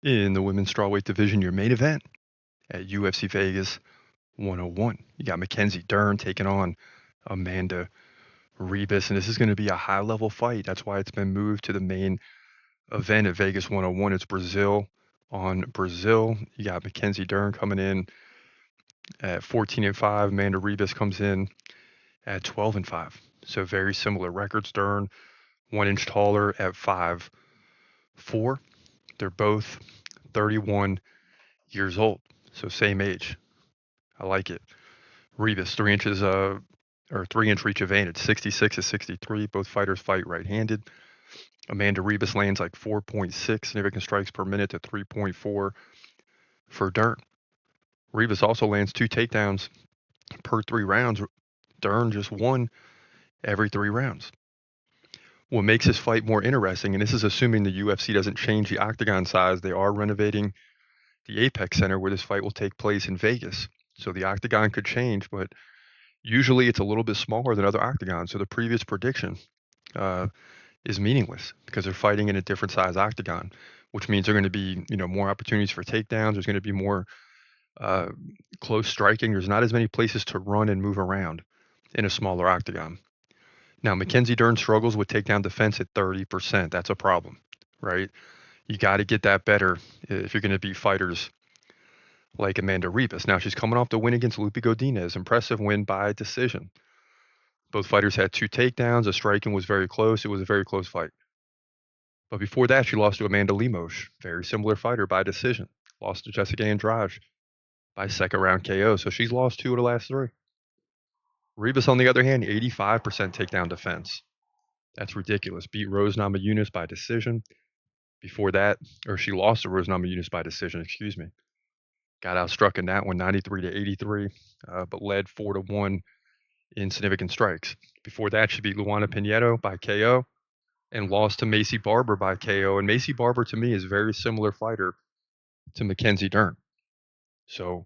In the women's strawweight division, your main event at UFC Vegas 101. You got Mackenzie Dern taking on Amanda Ribas, and this is going to be a high-level fight. That's why it's been moved to the main event at Vegas 101. It's Brazil on Brazil. You got Mackenzie Dern coming in at 14-5. Amanda Ribas comes in at 12-5. So very similar records. Dern 1 inch taller at 5'4". They're both 31 years old, so same age. I like it. Ribas, 3 inches or 3 inch reach advantage, 66 to 63. Both fighters fight right-handed. Amanda Ribas lands like 4.6 significant strikes per minute to 3.4 for Dern. Ribas also lands 2 takedowns per 3 rounds. Dern just won every 3 rounds. What makes this fight more interesting, and this is assuming the UFC doesn't change the octagon size, they are renovating the Apex Center where this fight will take place in Vegas. So the octagon could change, but usually it's a little bit smaller than other octagons. So the previous prediction is meaningless because they're fighting in a different size octagon, which means there are going to be more opportunities for takedowns. There's going to be more close striking. There's not as many places to run and move around in a smaller octagon. Now, Mackenzie Dern struggles with takedown defense at 30%. That's a problem, right? You got to get that better if you're going to beat fighters like Amanda Ribas. Now, she's coming off the win against Lupi Godinez. Impressive win by decision. Both fighters had 2 takedowns. The striking was very close. It was a very close fight. But before that, she lost to Amanda Lemos. Very similar fighter by decision. Lost to Jessica Andrade by second round KO. So she's lost 2 of the last 3. Ribas, on the other hand, 85% takedown defense. That's ridiculous. Beat Rose Namajunas by decision. Before that, or she lost to Rose Namajunas by decision, excuse me. Got outstruck in that one, 93 to 83, but led 4-1 in significant strikes. Before that, she beat Luana Pinheiro by KO and lost to Macy Barber by KO. And Macy Barber, to me, is a very similar fighter to Mackenzie Dern. So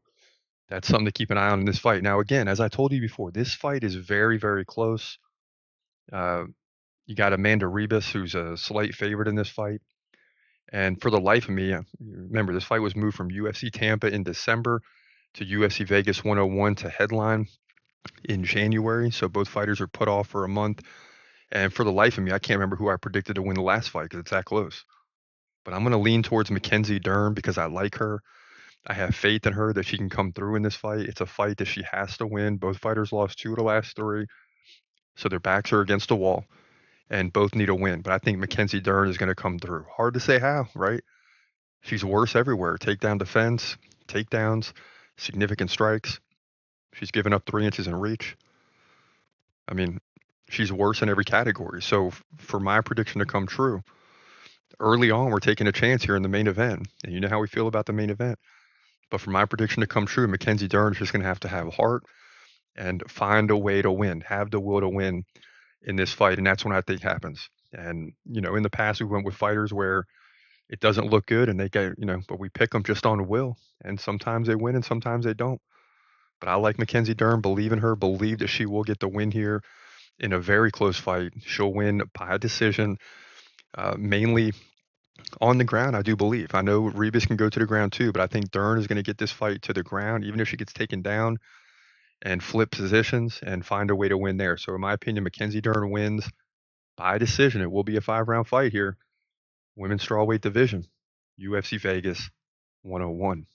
that's something to keep an eye on in this fight. Now, again, as I told you before, this fight is very, very close. You got Amanda Ribas, who's a slight favorite in this fight. And for the life of me, remember, this fight was moved from UFC Tampa in December to UFC Vegas 101 to headline in January. So both fighters are put off for a month. And for the life of me, I can't remember who I predicted to win the last fight because it's that close. But I'm going to lean towards Mackenzie Dern because I like her. I have faith in her that she can come through in this fight. It's a fight that she has to win. Both fighters lost 2 of the last 3. So their backs are against the wall. And both need a win. But I think Mackenzie Dern is going to come through. Hard to say how, right? She's worse everywhere. Takedown defense, takedowns, significant strikes. She's given up 3 inches in reach. I mean, she's worse in every category. So for my prediction to come true, early on, we're taking a chance here in the main event. And you know how we feel about the main event. But for my prediction to come true, Mackenzie Dern is just going to have heart and find a way to win, have the will to win in this fight. And that's when I think happens. And, in the past, we went with fighters where it doesn't look good and they get, but we pick them just on will. And sometimes they win and sometimes they don't. But I like Mackenzie Dern, believe in her, believe that she will get the win here in a very close fight. She'll win by decision, mainly on the ground, I do believe. I know Ribas can go to the ground too, but I think Dern is going to get this fight to the ground, even if she gets taken down, and flip positions and find a way to win there. So in my opinion, Mackenzie Dern wins by decision. It will be a 5-round fight here. Women's strawweight division, UFC Vegas 101.